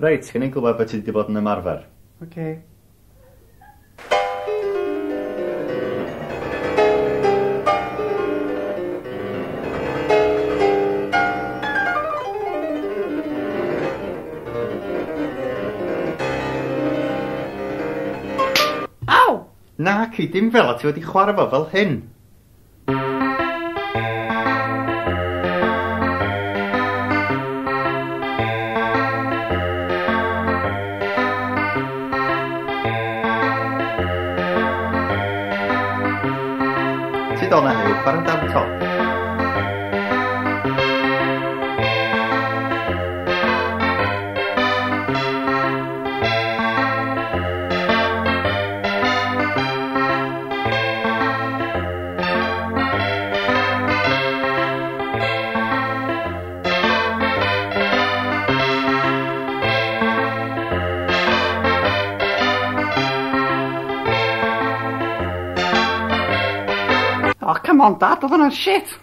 Reit, gen i'n gwybod beth ti wedi bod yn ymarfer. Oce. Aw! Naci, dim fel a ti wedi chwarae fo fel hyn. Ti dod na Huw, chwarae dan top. Oh, come on, Dad, oedd hwnna'n shit.